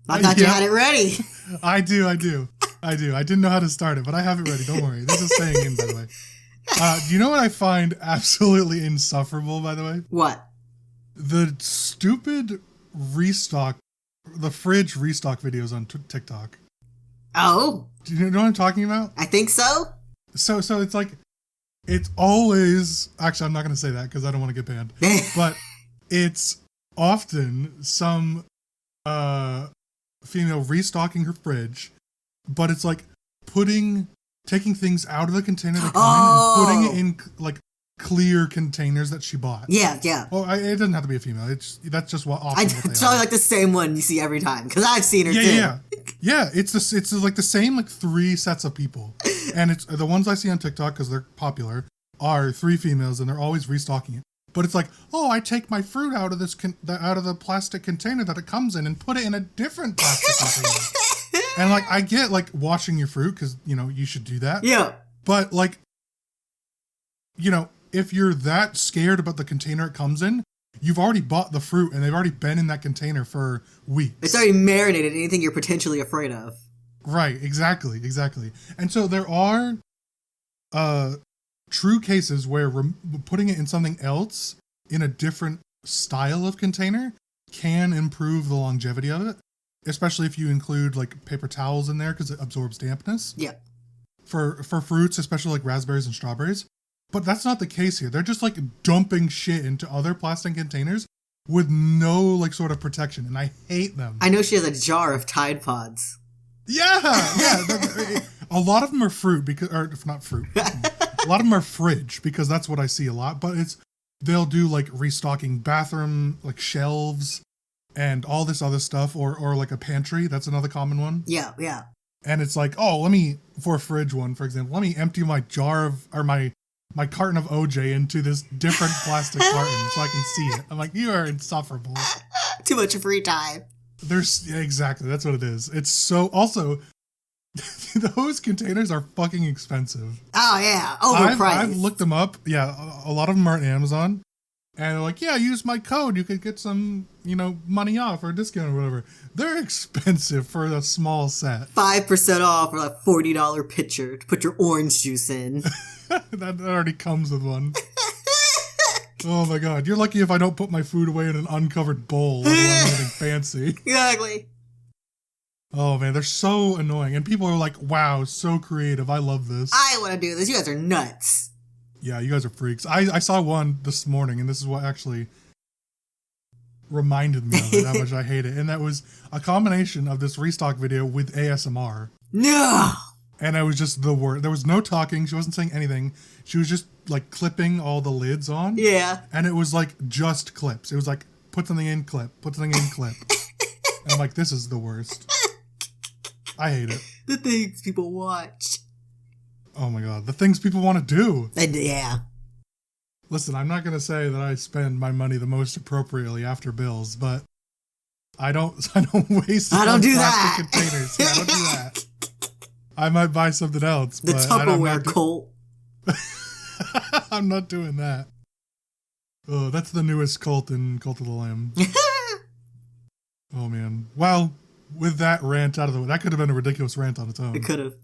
I thought you had it ready. I do. I didn't know how to start it, but I have it ready. Don't worry. This is staying in, by the way. Do you know what I find absolutely insufferable, by the way? What? The stupid the fridge restock videos on TikTok. Oh? Do you know what I'm talking about? I think so. So it's like, it's always, actually, I'm not going to say that because I don't want to get banned, but it's often some female restocking her fridge, but it's like taking things out of the container they come in and putting it in like clear containers that she bought. Yeah. Well, it doesn't have to be a female. That's just what often what it's probably like the same one you see every time because I've seen her too. Yeah. It's like the same like 3 sets of people, and it's the ones I see on TikTok because they're popular are 3 females and they're always restocking it. But it's like, oh, I take my fruit out of this out of the plastic container that it comes in and put it in a different plastic container. And like, I get like washing your fruit because you should do that. Yeah. But like, if you're that scared about the container it comes in, you've already bought the fruit and they've already been in that container for weeks. It's already marinated in anything you're potentially afraid of. Right, exactly. And so there are true cases where putting it in something else in a different style of container can improve the longevity of it, especially if you include like paper towels in there because it absorbs dampness. Yeah. For fruits, especially like raspberries and strawberries. But that's not the case here. They're just like dumping shit into other plastic containers with no like sort of protection, and I hate them. I know she has a jar of Tide Pods. Yeah. A lot of them are fruit or if not fruit, a lot of them are fridge because that's what I see a lot. But they'll do like restocking bathroom like shelves and all this other stuff, or like a pantry. That's another common one. Yeah. And it's like, oh, for a fridge one, for example, let me empty my jar or my carton of OJ into this different plastic carton so I can see it. I'm like, you are insufferable. Too much free time. Exactly, that's what it is. It's so, also, those containers are fucking expensive. Oh yeah, overpriced. I've looked them up. Yeah, a lot of them are on Amazon. And they're like, yeah, use my code. You could get some, money off or a discount or whatever. They're expensive for a small set. 5% off for a $40 pitcher to put your orange juice in. That already comes with one. Oh my god. You're lucky if I don't put my food away in an uncovered bowl, let alone anything fancy. Exactly. Oh man, they're so annoying. And people are like, wow, so creative. I love this. I want to do this. You guys are nuts. Yeah, you guys are freaks. I saw one this morning, and this is what actually reminded me of it, how much I hate it. And that was a combination of this restock video with ASMR. No! And it was just the word. There was no talking. She wasn't saying anything. She was just like clipping all the lids on. Yeah. And it was like just clips. It was like, put something in, clip. Put something in, clip. And I'm like, this is the worst. I hate it. The things people watch. Oh my god, the things people want to do. Yeah. Listen, I'm not going to say that I spend my money the most appropriately after bills, but I don't waste it on plastic containers. Yeah, I don't do that. I might buy something else. The Tupperware cult. I'm not doing that. Oh, that's the newest cult in Cult of the Lamb. Oh man. Well, with that rant out of the way, that could have been a ridiculous rant on its own. It could have.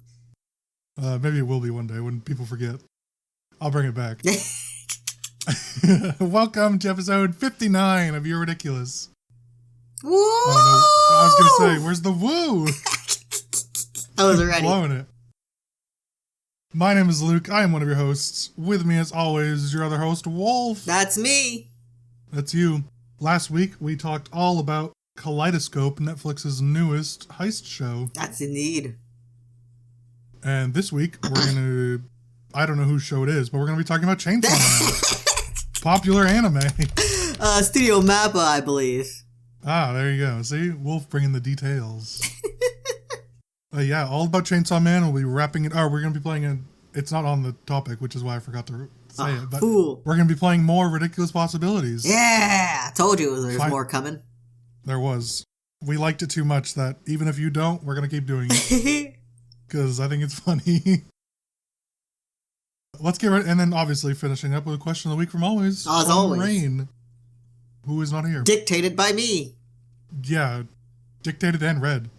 Maybe it will be one day when people forget. I'll bring it back. Welcome to episode 59 of You're Ridiculous. Woo! Oh no, I was going to say, where's the woo? I was ready. Blowing it. My name is Luke. I am one of your hosts. With me, as always, is your other host, Wolf. That's me. That's you. Last week, we talked all about Kaleidoscope, Netflix's newest heist show. That's indeed. And this week, we're going to... I don't know whose show it is, but we're going to be talking about Chainsaw Man. Popular anime. Studio Mappa, I believe. Ah, there you go. See? Wolf bringing the details. Yeah, all about Chainsaw Man. We'll be wrapping it... we're going to be playing a... It's not on the topic, which is why I forgot to say it. But cool. We're going to be playing more Ridiculous Possibilities. Yeah! I told you there's more coming. There was. We liked it too much that even if you don't, we're going to keep doing it. Because I think it's funny. Let's get right... And then obviously finishing up with a question of the week from As always. Rain, who is not here. Dictated by me. Yeah. Dictated and read.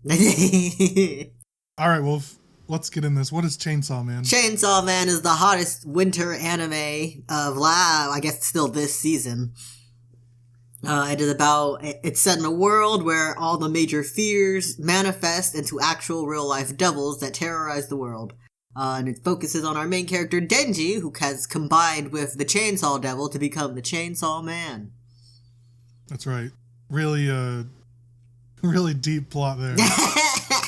All right, well, let's get in this. What is Chainsaw Man? Chainsaw Man is the hottest winter anime of, I guess, still this season. It's set in a world where all the major fears manifest into actual real-life devils that terrorize the world. And it focuses on our main character, Denji, who has combined with the Chainsaw Devil to become the Chainsaw Man. That's right. Really, really deep plot there.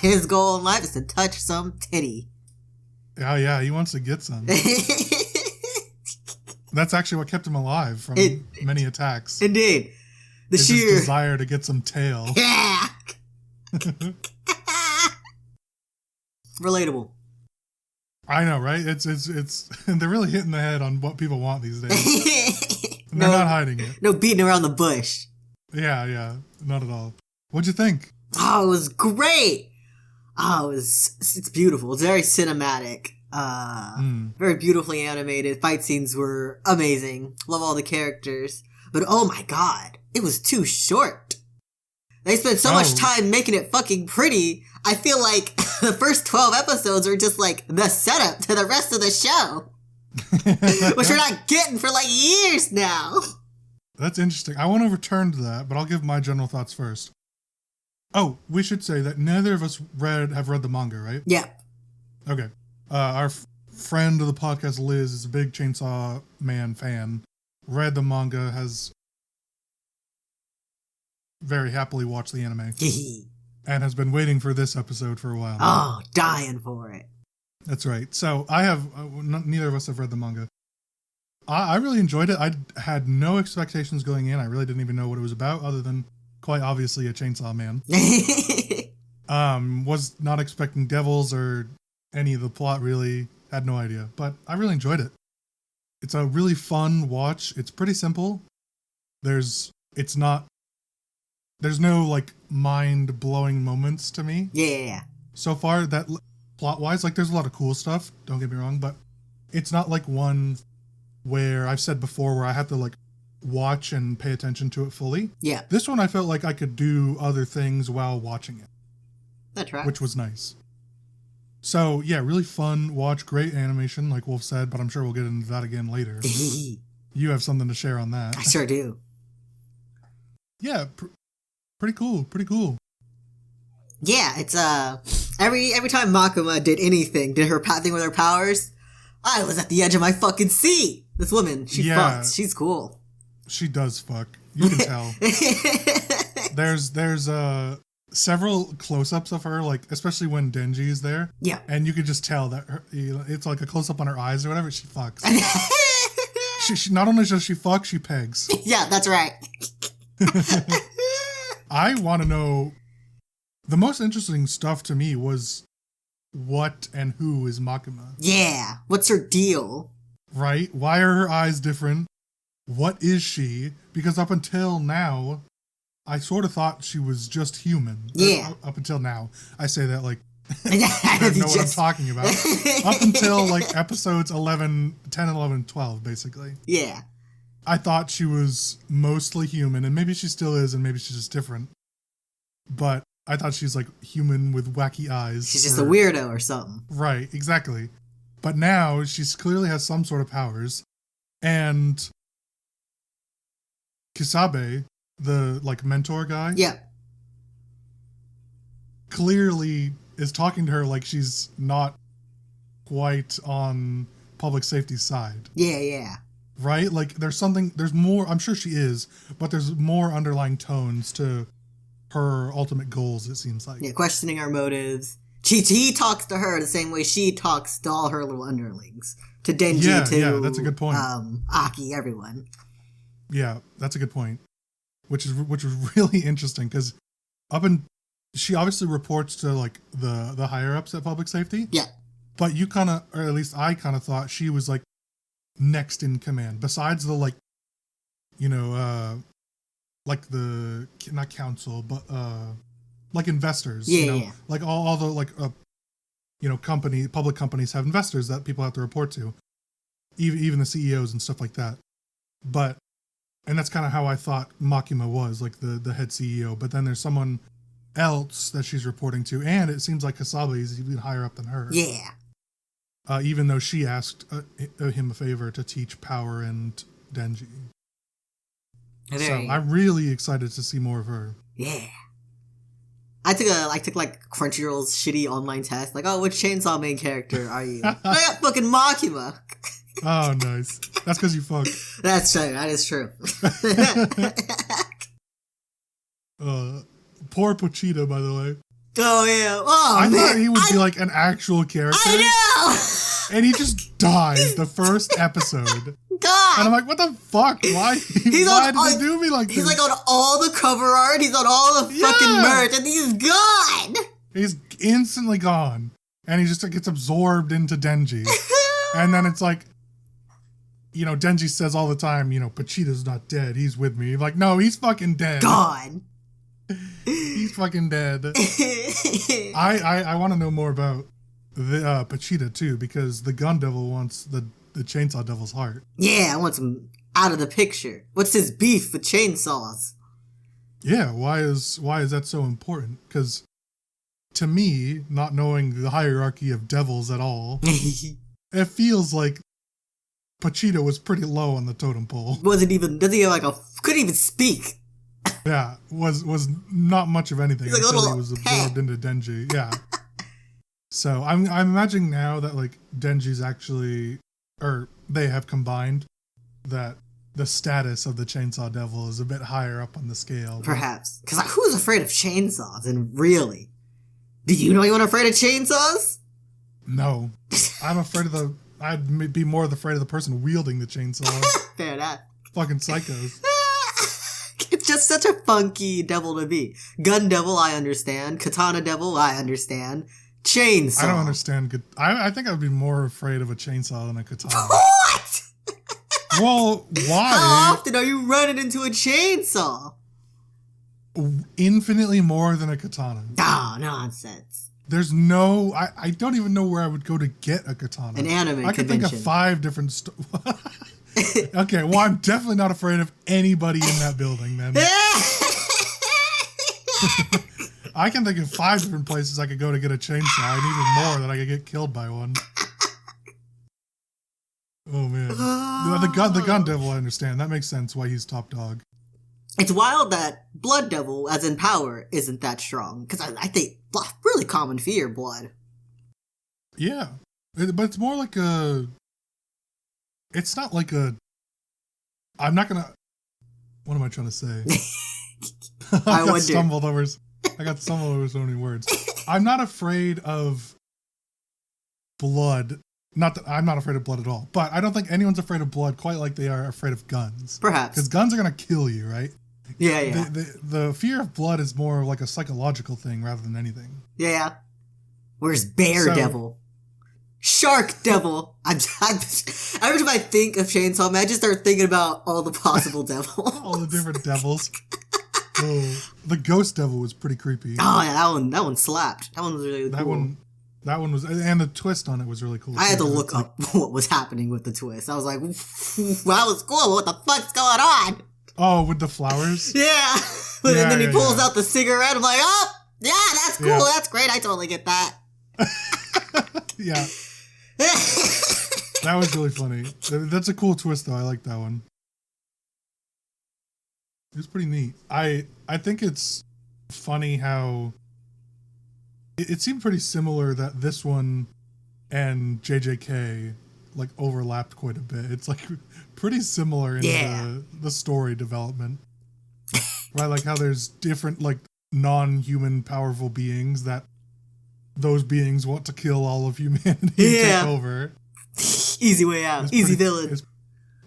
His goal in life is to touch some titty. Oh, yeah, he wants to get some. That's actually what kept him alive from many attacks. Indeed. His desire to get some tail. Yeah. Relatable. I know, right? It's they're really hitting the head on what people want these days. And they're not hiding it. No beating around the bush. Yeah, not at all. What'd you think? Oh, it was great. Oh, it's beautiful. It's very cinematic. Very beautifully animated. Fight scenes were amazing. Love all the characters. But oh my god, it was too short. They spent so much time making it fucking pretty. I feel like the first 12 episodes are just like the setup to the rest of the show. Which we're not getting for like years now. That's interesting. I want to return to that, but I'll give my general thoughts first. Oh, we should say that neither of us have read the manga, right? Yeah. Okay. Our friend of the podcast, Liz, is a big Chainsaw Man fan. Read the manga, has very happily watched the anime. And has been waiting for this episode for a while now. Oh, dying for it. That's right. So neither of us have read the manga. I really enjoyed it. I had no expectations going in. I really didn't even know what it was about, other than quite obviously a Chainsaw Man. Was not expecting devils or any of the plot, really. Had no idea. But I really enjoyed it. It's a really fun watch. It's pretty simple. There's no like mind-blowing moments to me. Yeah. So far, that plot-wise, like there's a lot of cool stuff, don't get me wrong, but it's not like one where I've said before where I have to like watch and pay attention to it fully. Yeah. This one I felt like I could do other things while watching it. That's right. Which was nice. So yeah, really fun watch, great animation, like Wolf said, but I'm sure we'll get into that again later. You have something to share on that. I sure do. Yeah, pretty cool. Yeah, it's every time Makima did anything, did her thing with her powers, I was at the edge of my fucking seat. This woman, she fucks. She's cool. She does fuck. You can tell. There's several close-ups of her, like especially when Denji is there. Yeah. And you could just tell that it's like a close-up on her eyes or whatever. She fucks. she not only does she fuck, she pegs. Yeah, that's right. I want to know, the most interesting stuff to me was what and who is Makima. Yeah, what's her deal? Right? Why are her eyes different? What is she? Because up until now, I sort of thought she was just human. Yeah. Up until now. I say that like, I don't know what I'm talking about. Up until like episodes 10, 11, 12, basically. Yeah. I thought she was mostly human, and maybe she still is, and maybe she's just different. But I thought she's like human with wacky eyes. She's just a weirdo or something. Right, exactly. But now she's clearly has some sort of powers, and Kisabe, the like mentor guy, clearly is talking to her like she's not quite on public safety's side. Yeah. Right? Like there's more, I'm sure she is, but there's more underlying tones to her ultimate goals, it seems like. Yeah, questioning her motives. He talks to her the same way she talks to all her little underlings. To Denji, yeah, that's a good point. Aki, everyone. Yeah, that's a good point. Which is really interesting, because she obviously reports to like the higher ups at public safety. Yeah. But you kind of, or at least I kind of thought she was like next in command, besides the like, like the, not council, but like investors. Yeah. Like all the like public companies have investors that people have to report to, even the CEOs and stuff like that. And that's kind of how I thought Makima was, like the head CEO. But then there's someone else that she's reporting to, and it seems like Kasabe is even higher up than her. Yeah. Even though she asked him a favor to teach Power and Denji. So I'm really excited to see more of her. Yeah. I took like Crunchyroll's shitty online test. Like, oh, which Chainsaw main character are you? I got fucking Makima. Oh, nice. That's because you fuck. That's true. That is true. Poor Pochita, by the way. Oh, yeah. Oh, I man. thought he would be like an actual character. I know! And he just died the first episode. God! And I'm like, what the fuck? Why did they do me like this? He's like on all the cover art, he's on all the fucking merch, and he's gone! He's instantly gone. And he just gets absorbed into Denji. And then it's like, you know, Denji says all the time, you know, Pochita's not dead, he's with me. Like, no, he's fucking dead. Gone. He's fucking dead. I want to know more about the Pochita too, because the Gun Devil wants the Chainsaw Devil's heart. Yeah, I want him out of the picture. What's his beef with chainsaws? Yeah, why is that so important? Because to me, not knowing the hierarchy of devils at all, it feels like Pochita was pretty low on the totem pole. Couldn't even speak. Yeah, was not much of anything He's like until he was absorbed into Denji. Yeah. So I'm imagining now that like Denji's actually, or they have combined, that the status of the Chainsaw Devil is a bit higher up on the scale. Perhaps. Because who's afraid of chainsaws? And really? Do you know anyone afraid of chainsaws? No. I'd be more afraid of the person wielding the chainsaw. Fair enough. Fucking psychos. It's just such a funky devil to be. Gun Devil, I understand. Katana Devil, I understand. Chainsaw. I don't understand. I think I'd be more afraid of a chainsaw than a katana. What? Well, why? How often are you running into a chainsaw? Infinitely more than a katana. Oh, nonsense. There's no... I don't even know where I would go to get a katana. An anime I could think of 5 different... Okay, well, I'm definitely not afraid of anybody in that building, then. I can think of 5 different places I could go to get a chainsaw, and even more that I could get killed by one. Oh, man. The gun devil, I understand. That makes sense why he's top dog. It's wild that Blood Devil, as in power, isn't that strong. Because I think really common fear, blood. Yeah. But it's more like a... It's not like a... I'm not gonna... What am I trying to say? I got stumbled over so many words. I'm not afraid of blood. Not that I'm not afraid of blood at all, but I don't think anyone's afraid of blood quite like they are afraid of guns. Perhaps. Because guns are gonna kill you, right? Yeah. The fear of blood is more like a psychological thing rather than anything. Yeah. Where's Bear Devil? Shark Devil. Every time I think of Chainsaw Man, I just start thinking about all the possible devils. All the different devils. Oh, the Ghost Devil was pretty creepy. Oh yeah, that one slapped. That one was really cool. That one was, and the twist on it was really cool. I had to look up what was happening with the twist. I was like, that was cool. What the fuck's going on? Oh, with the flowers? Yeah. And then he pulls out the cigarette. I'm like, oh, yeah, that's cool. Yeah. That's great. I totally get that. Yeah. That was really funny. That's a cool twist, though. I like that one. It was pretty neat. I think it's funny how it seemed pretty similar that this one and JJK like overlapped quite a bit. It's like pretty similar in the story development. Right? Like how there's different like non-human powerful beings that those beings want to kill all of humanity and take over. Easy way out. Easy villain.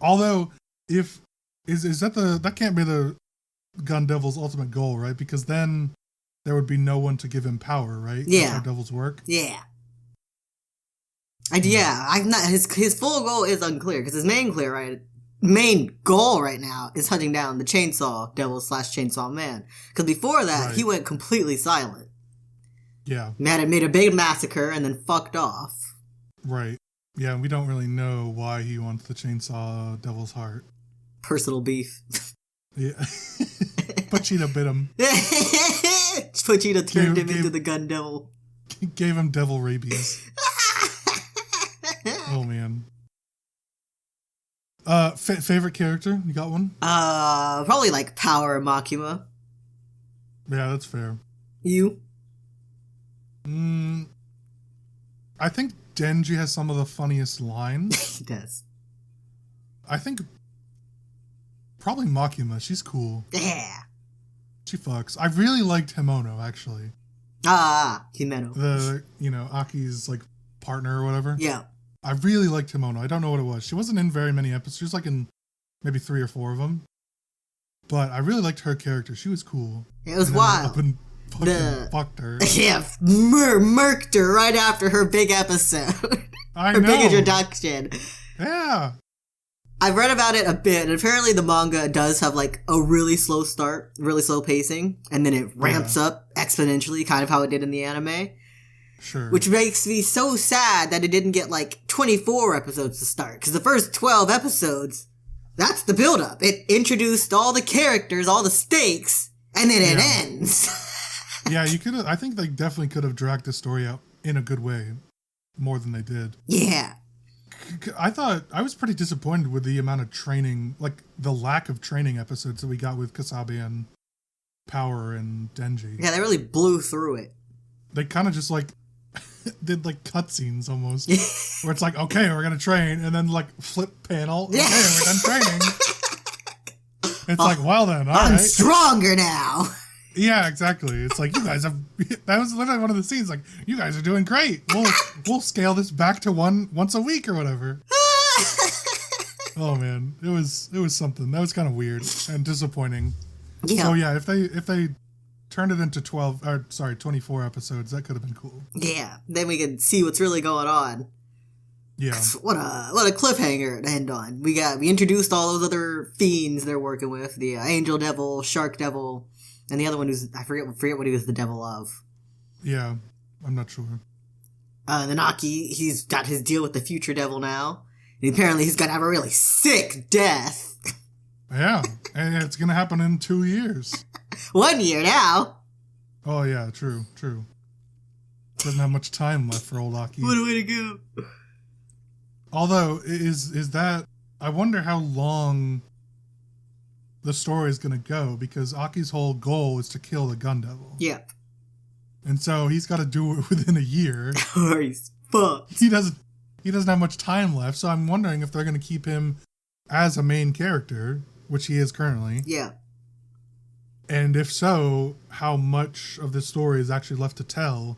Although, if is that can't be the Gun Devil's ultimate goal, right? Because then there would be no one to give him power, right? Yeah. That's how devils work. Yeah. I'm not. His full goal is unclear because his main goal right now is hunting down the Chainsaw Devil / Chainsaw Man. Because before that, he went completely silent. Yeah. Made a big massacre and then fucked off. Right. Yeah, and we don't really know why he wants the Chainsaw Devil's heart. Personal beef. Yeah. Pochita bit him. Vegeta turned him into the Gun Devil. Gave him devil rabies. Oh, man. Favorite character? You got one? Probably like Power Makima. Yeah, that's fair. You? I think Denji has some of the funniest lines. He does. I think probably Makima. She's cool. Yeah. She fucks. I really liked Himono, actually. Himeno. Aki's like partner or whatever. Yeah. I really liked Himono. I don't know what it was. She wasn't in very many episodes. She was like in maybe 3 or 4 of them. But I really liked her character. She was cool. It was wild. Fucked her. Yeah, murked her right after her big episode. Her big introduction. Yeah. I've read about it a bit, and apparently the manga does have like a really slow start, really slow pacing, and then it ramps up exponentially, kind of how it did in the anime. Sure. Which makes me so sad that it didn't get like 24 episodes to start, because the first 12 episodes, that's the build-up. It introduced all the characters, all the stakes, and then it ends. Yeah, I think they definitely could have dragged the story out in a good way, more than they did. Yeah. I was pretty disappointed with the amount of training, like the lack of training episodes that we got with Kasabe and Power and Denji. Yeah, they really blew through it. They kind of just like did like cutscenes almost, where it's like, okay, we're gonna train, and then like flip panel, okay, we're done training. It's like, well then, all I'm right. stronger now. Yeah, exactly. It's like, you guys have. That was literally one of the scenes. Like, you guys are doing great. We'll scale this back to once a week or whatever. Oh man, it was something. That was kind of weird and disappointing. Yeah. So yeah, if they turned it into 24 episodes, that could have been cool. Yeah, then we could see what's really going on. Yeah. What a cliffhanger to end on. We introduced all those other fiends they're working with: the Angel Devil, Shark Devil. And the other one I forget what he was the devil of. Yeah, I'm not sure. Then Aki, he's got his deal with the future devil now. And apparently he's gonna have a really sick death. Yeah, and it's gonna happen in 2 years. 1 year now. Oh yeah, true. Doesn't have much time left for old Aki. What a way to go. Although, is that... I wonder how long the story is going to go, because Aki's whole goal is to kill the Gun Devil. Yep. And so he's got to do it within a year. Or he's fucked. He doesn't have much time left, so I'm wondering if they're going to keep him as a main character, which he is currently. Yeah. And if so, how much of this story is actually left to tell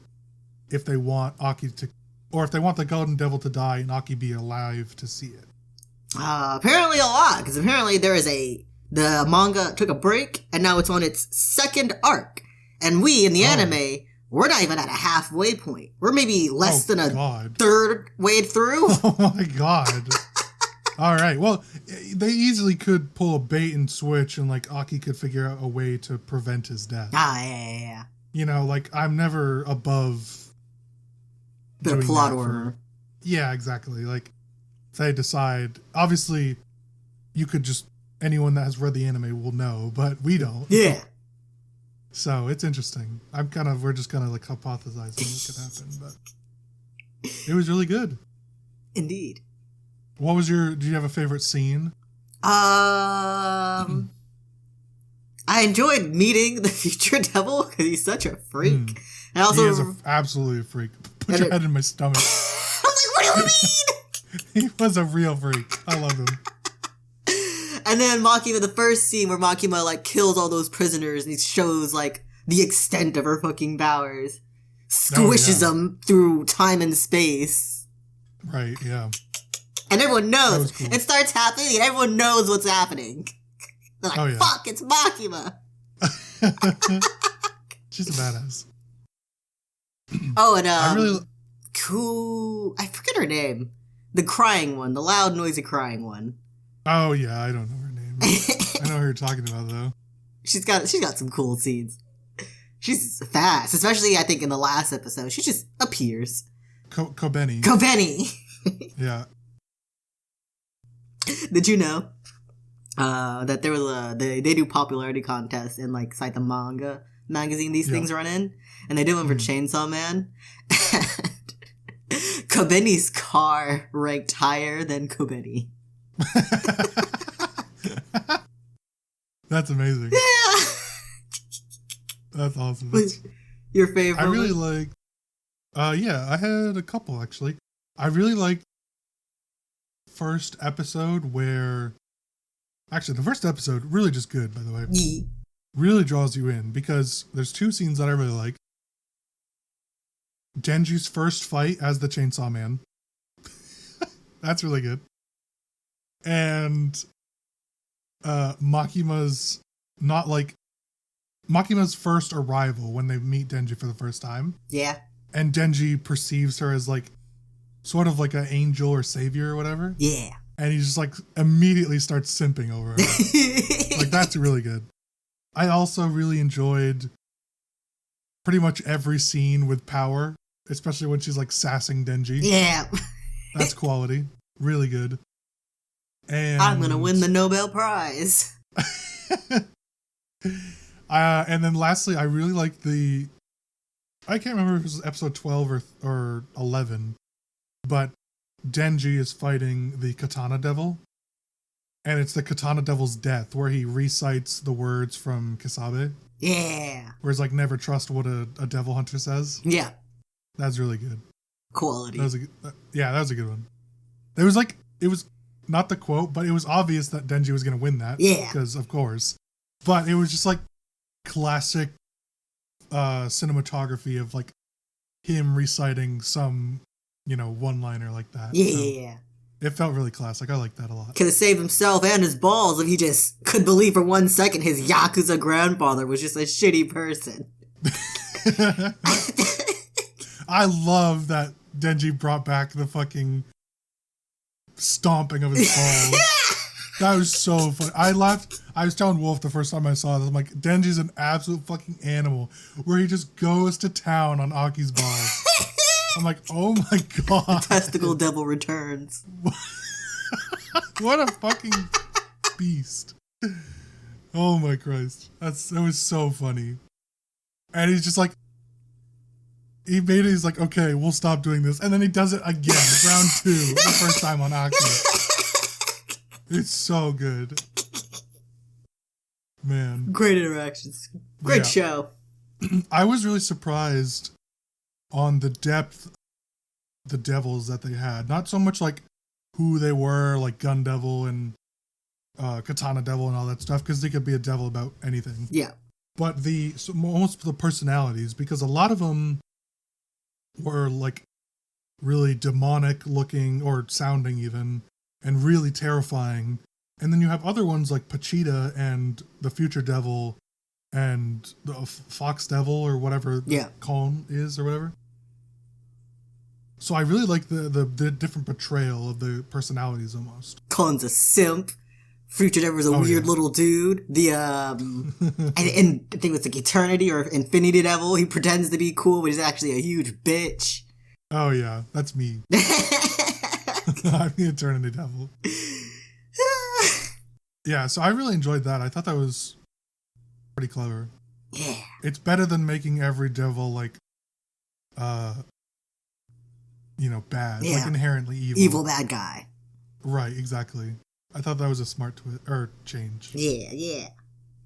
if they want Aki to... Or if they want the Golden Devil to die and Aki be alive to see it. Apparently a lot, because apparently the manga took a break, and now it's on its second arc. And we, in the anime, we're not even at a halfway point. We're maybe less than a third way through. Oh my god. All right. Well, they easily could pull a bait and switch, and like Aki could figure out a way to prevent his death. Yeah. You know, like, I'm never above... Bit of plot order. Yeah, exactly. Like, if they decide... Obviously, you could just... Anyone that has read the anime will know, but we don't. Yeah. So, it's interesting. We're just kind of like hypothesizing what could happen, but... It was really good. Indeed. Did you have a favorite scene? I enjoyed meeting the future devil, because he's such a freak. And also, he is absolutely a freak. Put your head in my stomach. I'm like, what do you He mean? was a real freak. I love him. And then Makima, the first scene where Makima, like, kills all those prisoners and he shows, like, the extent of her fucking powers. Squishes them through time and space. Right, yeah. And everyone knows. Cool. It starts happening and everyone knows what's happening. They're like, fuck, it's Makima. She's a badass. Oh, and, cool. I forget her name. The crying one. The loud, noisy crying one. Oh, yeah, I don't know her name. I know who you're talking about, though. She's got some cool scenes. She's fast, especially, I think, in the last episode. She just appears. Kobeni. Yeah. Did you know that there was they do popularity contests in, like, cite the manga magazine these things run in, and they did one for Chainsaw Man. And Kobeni's car ranked higher than Kobeni. That's amazing. Yeah. That's awesome. Your favorite? I really like. I had a couple actually. I really liked first episode where. Actually, the first episode really just good. By the way, really draws you in because there's two scenes that I really like. Denji's first fight as the Chainsaw Man. That's really good. And Makima's first arrival when they meet Denji for the first time. Yeah. And Denji perceives her as like sort of like an angel or savior or whatever. Yeah. And he just like immediately starts simping over her. Like that's really good. I also really enjoyed pretty much every scene with power, especially when she's like sassing Denji. Yeah. That's quality. Really good. And I'm gonna win the Nobel Prize. And then lastly, I really like I can't remember if it was episode 12 or 11, but Denji is fighting the Katana Devil. And it's the Katana Devil's death where he recites the words from Kisabe. Yeah. Where it's like, never trust what a devil hunter says. Yeah. That's really good. Quality. That was a good one. It was not the quote, but it was obvious that Denji was going to win that. Yeah. Because, of course. But it was just like classic cinematography of like him reciting some, one-liner like that. Yeah. So it felt really classic. I like that a lot. Could have saved himself and his balls if he just could believe for 1 second his Yakuza grandfather was just a shitty person. I love that Denji brought back the fucking stomping of his balls. That was so funny. I laughed. I was telling Wolf the first time I saw this, I'm like, Denji's an absolute fucking animal where he just goes to town on Aki's balls. I'm like, oh my god. Testicle devil returns. What a fucking beast. Oh my Christ. That was so funny. And he's just like, he's like, okay, we'll stop doing this. And then he does it again, round 2, the first time on Aki. It's so good. Man. Great interactions. Great show. I was really surprised on the depth the devils that they had. Not so much like who they were, like Gun Devil and Katana Devil and all that stuff, because they could be a devil about anything. Yeah. But almost the personalities, because a lot of them were like really demonic looking or sounding even, and really terrifying. And then you have other ones like Pachita and the Future Devil and the Fox Devil or whatever Kong is or whatever. So I really like the different portrayal of the personalities almost. Kong's a simp. Future Devil's a weird little dude. The and I think it's like Eternity or Infinity Devil. He pretends to be cool, but he's actually a huge bitch. Oh yeah, that's me. I'm the Eternity Devil. Yeah, so I really enjoyed that. I thought that was pretty clever. Yeah. It's better than making every devil like bad. Yeah. Like inherently evil. Evil bad guy. Right, exactly. I thought that was a smart change. Yeah.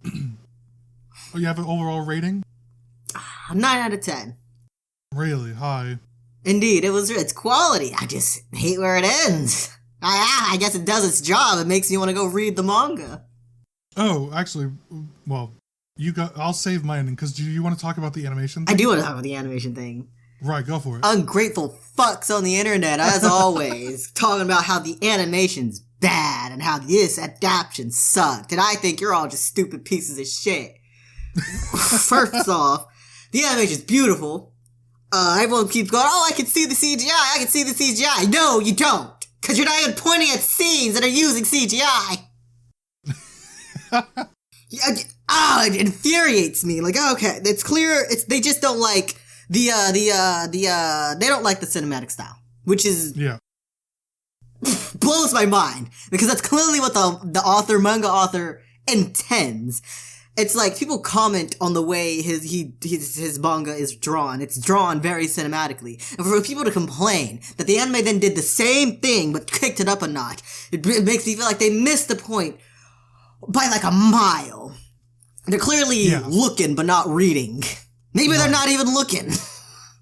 Oh, you have an overall rating? 9 out of 10. Really? High. Indeed, it's quality. I just hate where it ends. I guess it does its job. It makes me want to go read the manga. Oh, actually, well, I'll save my ending, because do you want to talk about the animation thing? I do want to talk about the animation thing. Right, go for it. Ungrateful fucks on the internet, as always, talking about how the animation's bad and how this adaptation sucked. And I think you're all just stupid pieces of shit. First off, the animation's beautiful. Everyone keeps going, I can see the CGI. No, you don't. Because you're not even pointing at scenes that are using CGI. It infuriates me. Like, okay, it's clear. They just don't like they don't like the cinematic style, which is blows my mind, because that's clearly what the manga author intends. it's like people comment on the way his manga is drawn. It's drawn very cinematically. And for people to complain that the anime then did the same thing but kicked it up a notch, it makes me feel like they missed the point by like a mile. They're clearly looking but not reading. Maybe they're not even looking.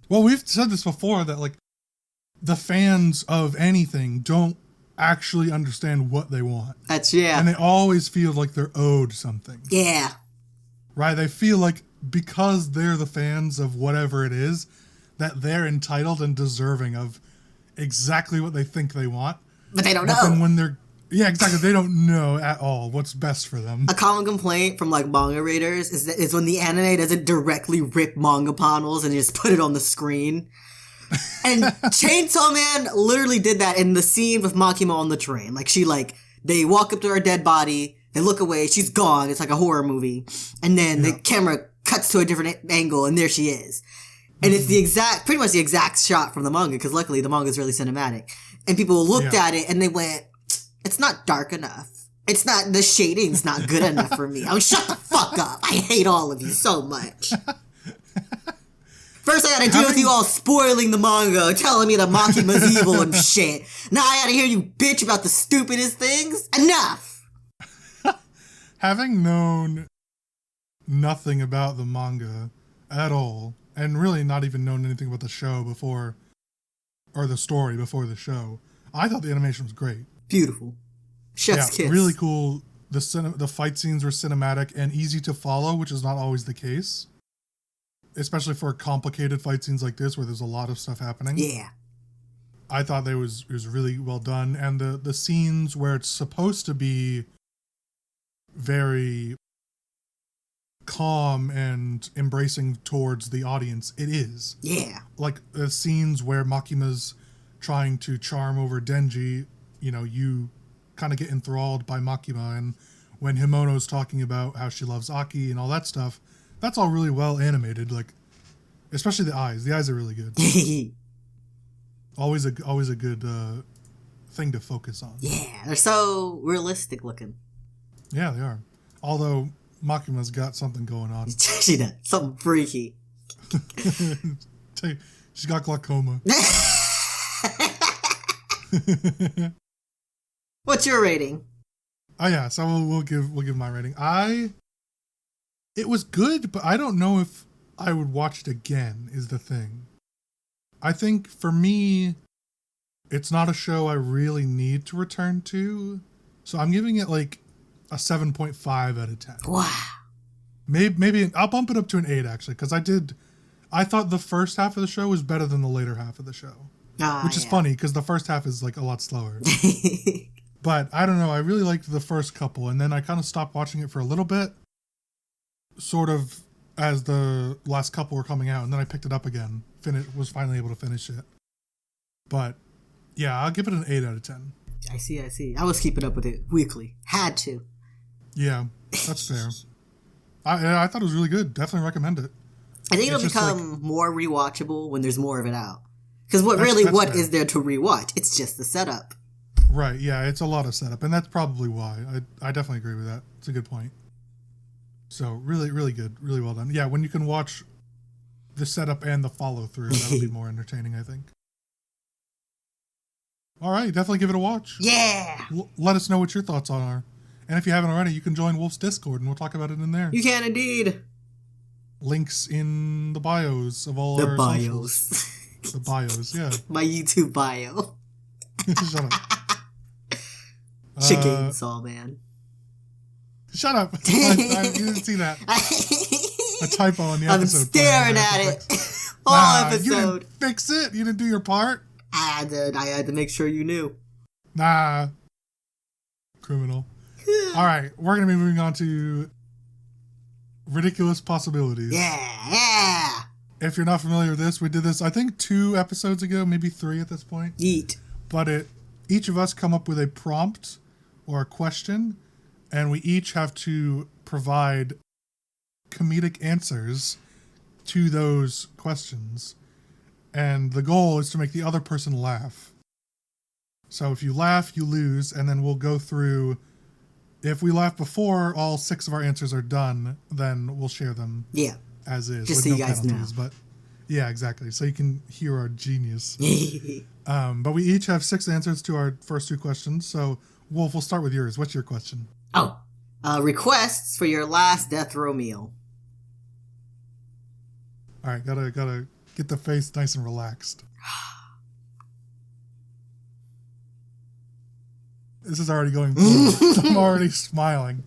Well, we've said this before that like the fans of anything don't actually understand what they want. And they always feel like they're owed something. Yeah. Right? They feel like because they're the fans of whatever it is, that they're entitled and deserving of exactly what they think they want. But they don't know. Then when they're... Yeah, exactly. They don't know at all what's best for them. A common complaint from like manga readers is when the anime doesn't directly rip manga panels and just put it on the screen. And Chainsaw Man literally did that in the scene with Makima on the train. Like they walk up to her dead body, they look away, she's gone. It's like a horror movie. And then the camera cuts to a different angle and there she is. And it's pretty much the exact shot from the manga, because luckily the manga is really cinematic. And people looked at it and they went, it's not dark enough. The shading's not good enough for me. Oh, shut the fuck up. I hate all of you so much. First I gotta deal with you all spoiling the manga, telling me that Makima's evil and shit. Now I gotta hear you bitch about the stupidest things? Enough! Having known nothing about the manga at all, and really not even known anything about the show before, or the story before the show, I thought the animation was great. Beautiful. Chef's kiss. Really cool. The fight scenes were cinematic and easy to follow, which is not always the case. Especially for complicated fight scenes like this where there's a lot of stuff happening. Yeah. I thought it was really well done. And the scenes where it's supposed to be very calm and embracing towards the audience, it is. Yeah. Like the scenes where Makima's trying to charm over Denji, you kind of get enthralled by Makima. And when Himono's talking about how she loves Aki and all that stuff, that's all really well animated, like especially the eyes. The eyes are really good. always a good thing to focus on. Yeah, they're so realistic looking. Yeah, they are. Although Makima's got something going on. She does. Something freaky. She's got glaucoma. What's your rating? Oh yeah, so we'll give my rating. It was good, but I don't know if I would watch it again, is the thing. I think for me, it's not a show I really need to return to. So I'm giving it like a 7.5 out of 10. Wow. Maybe I'll bump it up to an 8 actually, because I thought the first half of the show was better than the later half of the show. Which is funny, because the first half is like a lot slower. But I don't know, I really liked the first couple, and then I kind of stopped watching it for a little bit. Sort of as the last couple were coming out, and then I picked it up again. Was finally able to finish it. But yeah, I'll give it an 8 out of 10. I see. I was keeping up with it weekly. Had to. Yeah, that's fair. I thought it was really good. Definitely recommend it. I think it'll become more rewatchable when there's more of it out. Because what fair. is there to rewatch? It's just the setup. Right, yeah, it's a lot of setup, and that's probably why. I definitely agree with that. It's a good point. So, really, really good. Really well done. Yeah, when you can watch the setup and the follow-through, that'll be more entertaining, I think. All right, definitely give it a watch. Yeah! Let us know what your thoughts are. And if you haven't already, you can join Wolf's Discord, and we'll talk about it in there. You can indeed. Links in the bios of all our socials. The bios, yeah. My YouTube bio. Shut up. Chicken saw, man. Shut up. You didn't see that. A typo on the episode. I'm staring at it. All episode. You didn't fix it. You didn't do your part. I had to make sure you knew. Nah. Criminal. All right. We're going to be moving on to Ridiculous Possibilities. Yeah. If you're not familiar with this, we did this, I think, 2 episodes ago, maybe 3 at this point. Yeet. But each of us come up with a prompt or a question, and we each have to provide comedic answers to those questions. And the goal is to make the other person laugh. So if you laugh, you lose, and then we'll go through If we laugh before all 6 of our answers are done, then we'll share them. Yeah. As is. Just so you guys know. But yeah, exactly. So you can hear our genius. But we each have 6 answers to our first 2 questions. So, Wolf, we'll start with yours. What's your question? Requests for your last death row meal. All right, gotta get the face nice and relaxed. This is already going. I'm already smiling.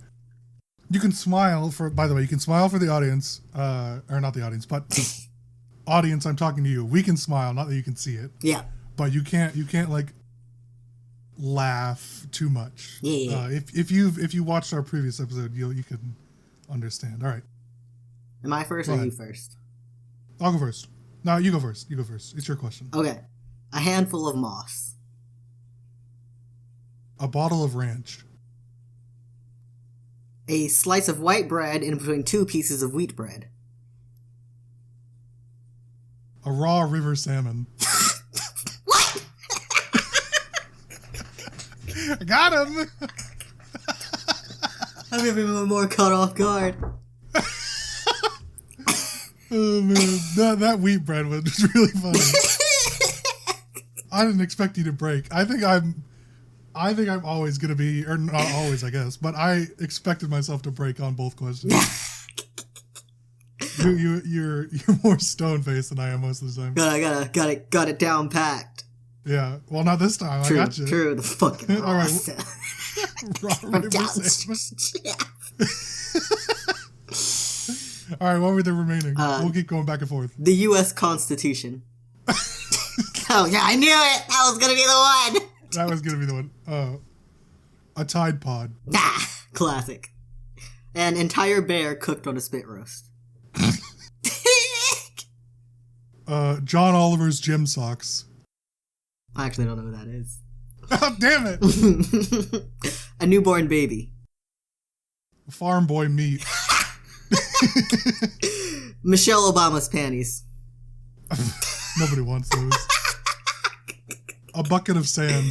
You can smile for. By the way, you can smile for the audience, or not the audience, but audience. I'm talking to you. We can smile, not that you can see it. Yeah. But you can't like laugh too much. Yeah. If you watched our previous episode, you can understand. All right. Am I first or you first? I'll go first. No, you go first. You go first. It's your question. Okay. A handful of moss. A bottle of ranch. A slice of white bread in between 2 pieces of wheat bread. A raw river salmon. What? I got him! I've never been more caught off guard. Oh man, that wheat bread was really funny. I didn't expect you to break. I think I'm always gonna be, or not always, I guess, but I expected myself to break on both questions. You're more stone faced than I am most of the time. Got it down packed. Yeah. Well, not this time. True, I got you. True. The fucking all right. All right. What were the remaining? We'll keep going back and forth. The U.S. Constitution. Oh yeah, I knew it. That was gonna be the one. That was gonna be the one. A Tide Pod. Classic. An entire bear cooked on a spit roast. John Oliver's gym socks. I actually don't know who that is. Oh, damn it! A newborn baby. Farm boy meat. Michelle Obama's panties. Nobody wants those. A bucket of sand.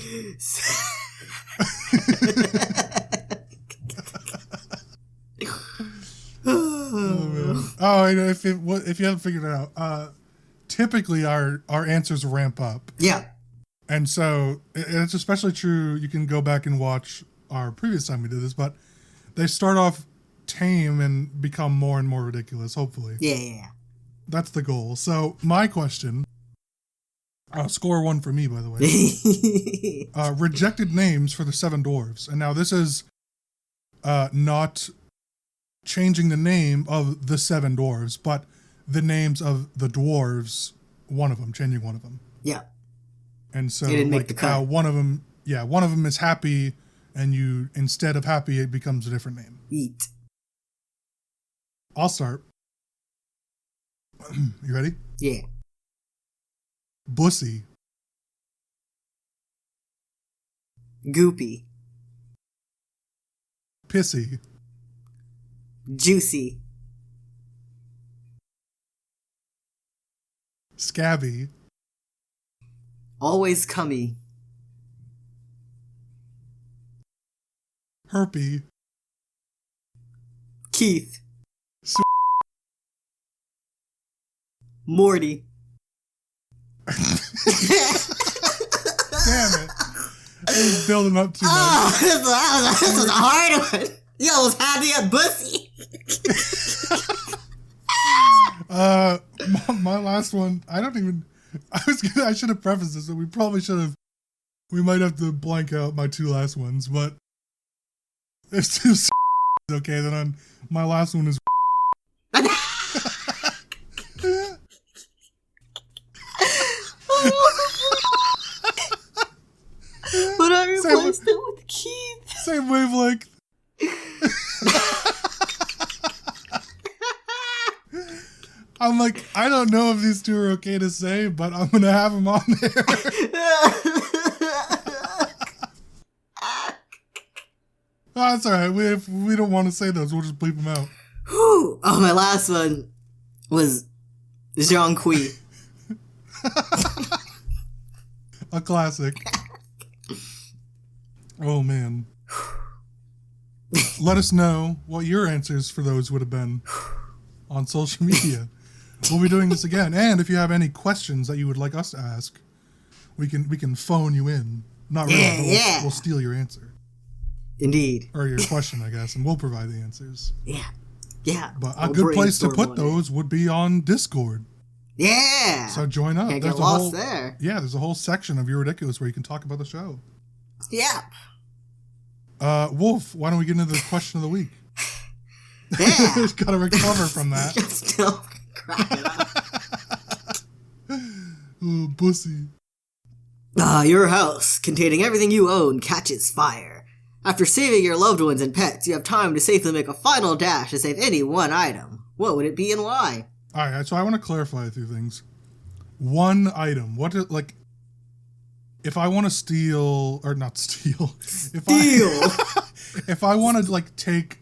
Oh, man. Oh, if you haven't figured it out, typically our answers ramp up. Yeah. And so it's especially true. You can go back and watch our previous time we did this, but they start off tame and become more and more ridiculous, hopefully. Yeah. That's the goal. So my question, score 1 for me, by the way. Rejected names for the 7 dwarves. And now this is not changing the name of the 7 dwarves, but the names of the dwarves, changing one of them. Yeah. And so, make the cut. one of them is Happy, and instead of Happy, it becomes a different name. Eat. I'll start. You ready? Yeah. Bussy. Goopy. Pissy. Juicy. Scabby. Always cummy. Herpy. Keith. Morty. Damn it. It was building up too much. This was a hard one. You almost had me at Bussy. My last one, I should have prefaced this, so we might have to blank out my 2 last ones, but it's just okay, then my last one is But I replaced it with Keith. Same wavelength. I'm like, I don't know if these 2 are okay to say, but I'm going to have them on there. That's all right. If we don't want to say those, we'll just bleep them out. Whew. Oh, my last one was Jean Kui. A classic. Oh, man. let us know what your answers for those would have been on social media. We'll be doing this again. And if you have any questions that you would like us to ask, we can phone you in. Not really, but we'll steal your answer. Indeed. Or your question, I guess, and we'll provide the answers. Yeah. Yeah. But a good place to put those would be on Discord. Yeah. So join up. Can't get lost there. Yeah, there's a whole section of You're Ridiculous where you can talk about the show. Yeah. Wolf, why don't we get into the question of the week? Yeah. Just gotta recover from that. Still cracking up. Oh, pussy. Your house, containing everything you own, catches fire. After saving your loved ones and pets, you have time to safely make a final dash to save any one item. What would it be and why? Alright, so I want to clarify a few things. One item. If I want to steal, or not steal. If I want to, like, take,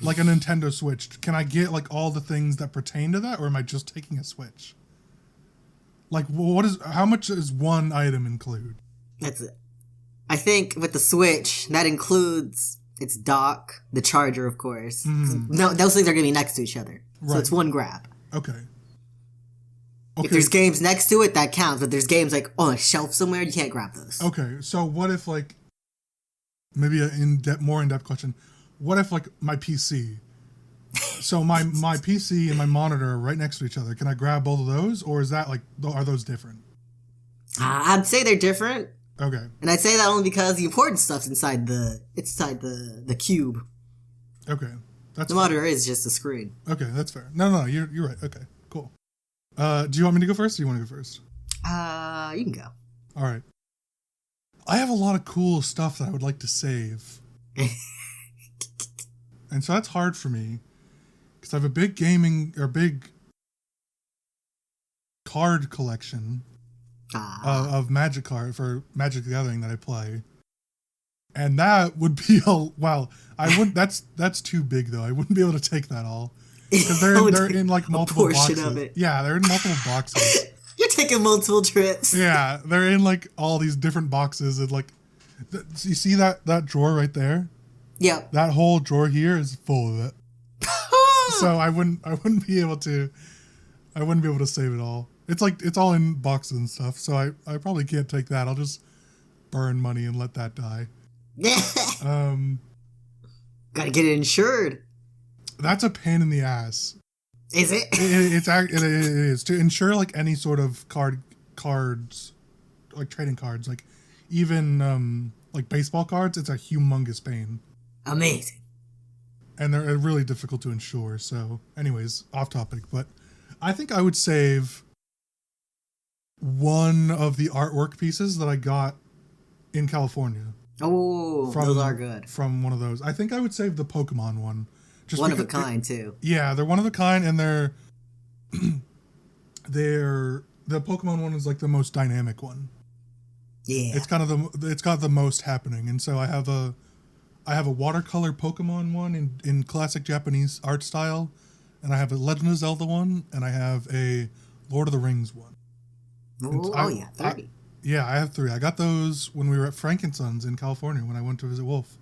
like, a Nintendo Switch, can I get, like, all the things that pertain to that, or am I just taking a Switch? Like, how much does one item include? That's it. I think with the Switch, that includes its dock, the charger, of course. No, those things are going to be next to each other. So it's one grab. Okay. If there's games next to it, that counts. But there's games, like, on a shelf somewhere, you can't grab those. Okay, so what if, like, maybe a more in-depth question. What if, like, my PC... So my PC and my monitor are right next to each other. Can I grab both of those, or is that like are those different? I'd say they're different. Okay. And I'd say that only because the important stuff's inside the cube. Okay. The monitor is just a screen. Okay, that's fair. No, you're right. Okay, cool. Do you want me to go first, or do you want to go first? You can go. All right. I have a lot of cool stuff that I would like to save. And so that's hard for me. Because I have a big card collection of Magic card for Magic the Gathering that I play, and that would be I wouldn't. That's too big though. I wouldn't be able to take that all because they're in like multiple boxes. Of it. Yeah, they're in multiple boxes. You're taking multiple trips. Yeah, they're in like all these different boxes and like. You see that drawer right there? Yeah. That whole drawer here is full of it. So I wouldn't be able to save it all. It's all in boxes and stuff, so I probably can't take that. I'll just burn money and let that die. Gotta get it insured. That's a pain in the ass. Is it? It is to insure like any sort of cards, like trading cards, like even like baseball cards. It's a humongous pain. Amazing. And they're really difficult to insure. So, anyways, off topic. But I think I would save one of the artwork pieces that I got in California. Oh, those are good. From one of those. I think I would save the Pokemon one. Just one of a kind, too. Yeah, they're one of a kind, and they're the Pokemon one is like the most dynamic one. Yeah. It's got the most happening, and so I have a watercolor Pokemon one in classic Japanese art style, and I have a Legend of Zelda one, and I have a Lord of the Rings one. Yeah, 30. I have 3. I got those when we were at Frankenson's in California when I went to visit Wolf.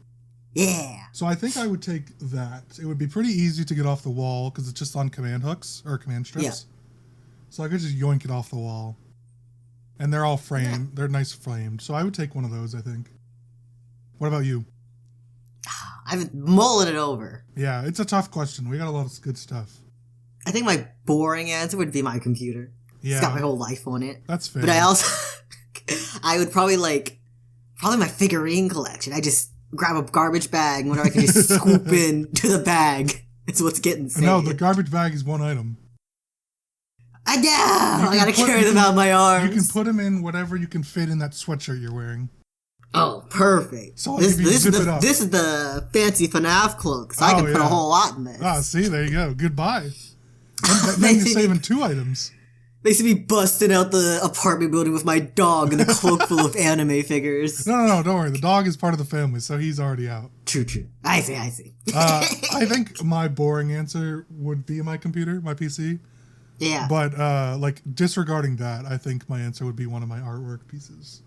Yeah. So I think I would take that. It would be pretty easy to get off the wall because it's just on command hooks or command strips. Yeah. So I could just yoink it off the wall. And they're all framed. Yeah. They're nice framed. So I would take one of those, I think. What about you? I've been mulling it over. Yeah, it's a tough question. We got a lot of good stuff. I think my boring answer would be my computer. Yeah. It's got my whole life on it. That's fair. But I also... I would probably my figurine collection. I just grab a garbage bag whenever I can just scoop in to the bag. It's what's getting saved. No, the garbage bag is one item. I gotta carry them out my arms. You can put them in whatever you can fit in that sweatshirt you're wearing. Oh, perfect. So this is the fancy FNAF cloak, so I can put a whole lot in this. Ah, see, there you go. Goodbye. Then you're saving 2 items. They see me busting out the apartment building with my dog and a cloak full of anime figures. No, don't worry. The dog is part of the family, so he's already out. True. I see. I think my boring answer would be my computer, my PC. Yeah. But, disregarding that, I think my answer would be one of my artwork pieces.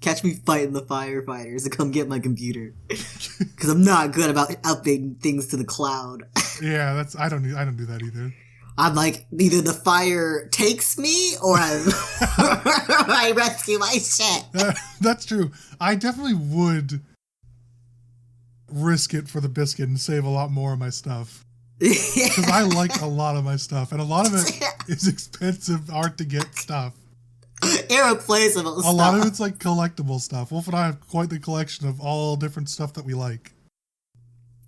Catch me fighting the firefighters to come get my computer. Because I'm not good about updating things to the cloud. Yeah, I don't do that either. I'm like, either the fire takes me or I rescue my shit. That's true. I definitely would risk it for the biscuit and save a lot more of my stuff. Because I like a lot of my stuff, and a lot of it is expensive, hard to get stuff. Irreplaceable stuff. A lot of it's like collectible stuff. Wolf and I have quite the collection of all different stuff that we like.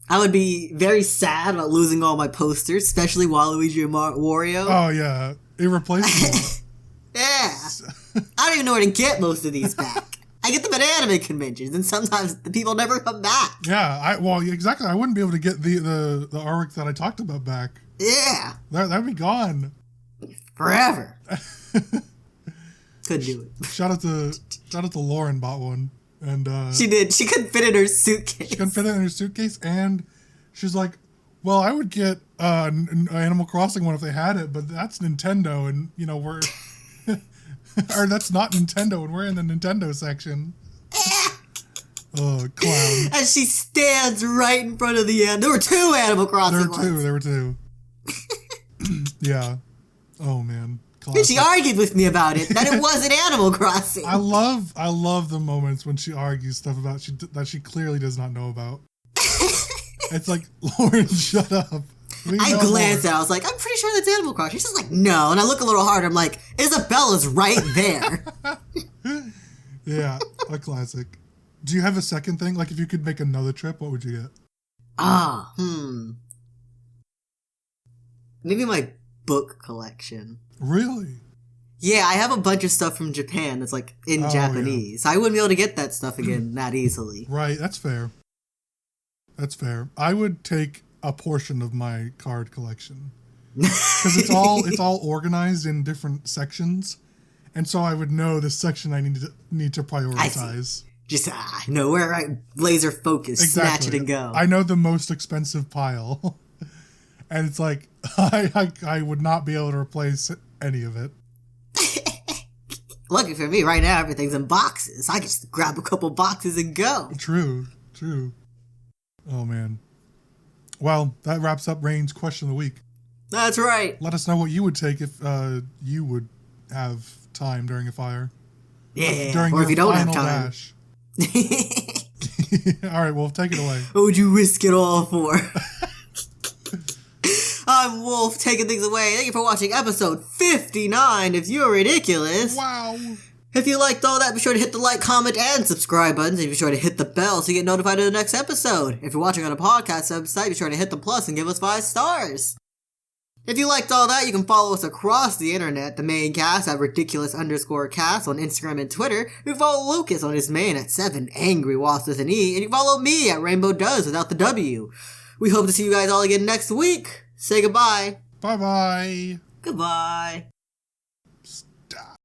I would be very sad about losing all my posters, especially Waluigi and Wario. Oh, yeah. Irreplaceable. Yeah. I don't even know where to get most of these back. I get them at anime conventions, and sometimes the people never come back. Yeah, exactly. I wouldn't be able to get the artwork that I talked about back. Yeah. That'd be gone. Forever. Couldn't do it. Shout out to Lauren bought one. And she did. She couldn't fit it in her suitcase. She couldn't fit it in her suitcase, and she's like, well, I would get an Animal Crossing one if they had it, but that's Nintendo, and, you know, we're... or that's not Nintendo, and we're in the Nintendo section. Oh, clown. And she stands right in front of the end. There were 2 Animal Crossing ones. There were two. Yeah. Oh, man. And she argued with me about it, that it wasn't Animal Crossing. I love the moments when she argues stuff about that she clearly does not know about. It's like, Lauren, shut up. I glanced at it, I was like, I'm pretty sure that's Animal Crossing. She's just like, no. And I look a little harder, I'm like, Isabella's right there. Yeah, a classic. Do you have a second thing? Like, if you could make another trip, what would you get? Maybe my book collection. Really? Yeah, I have a bunch of stuff from Japan that's like in Japanese. Yeah. I wouldn't be able to get that stuff again that easily. Right, that's fair. That's fair. I would take a portion of my card collection. Because it's all organized in different sections. And so I would know the section I need to prioritize. Just know where I laser focus, exactly. Snatch it and go. I know the most expensive pile. And it's like, I would not be able to replace any of it. Lucky for me, right now everything's in boxes. I can just grab a couple boxes and go. True. Oh, man. Well, that wraps up Rain's question of the week. That's right. Let us know what you would take if you would have time during a fire. Yeah, during or your if you don't final have time. dash. All right, well, take it away. What would you risk it all for? I'm Wolf, taking things away. Thank you for watching episode 59 of You're Ridiculous. Wow. If you liked all that, be sure to hit the like, comment, and subscribe buttons. And be sure to hit the bell so you get notified of the next episode. If you're watching on a podcast website, be sure to hit the plus and give us 5 stars. If you liked all that, you can follow us across the internet. The main cast at ridiculous_cast on Instagram and Twitter. You can follow Lucas on his main at 7angry with an E. And you can follow me at Rainbow Does without the W. We hope to see you guys all again next week. Say goodbye. Bye-bye. Goodbye. Stop.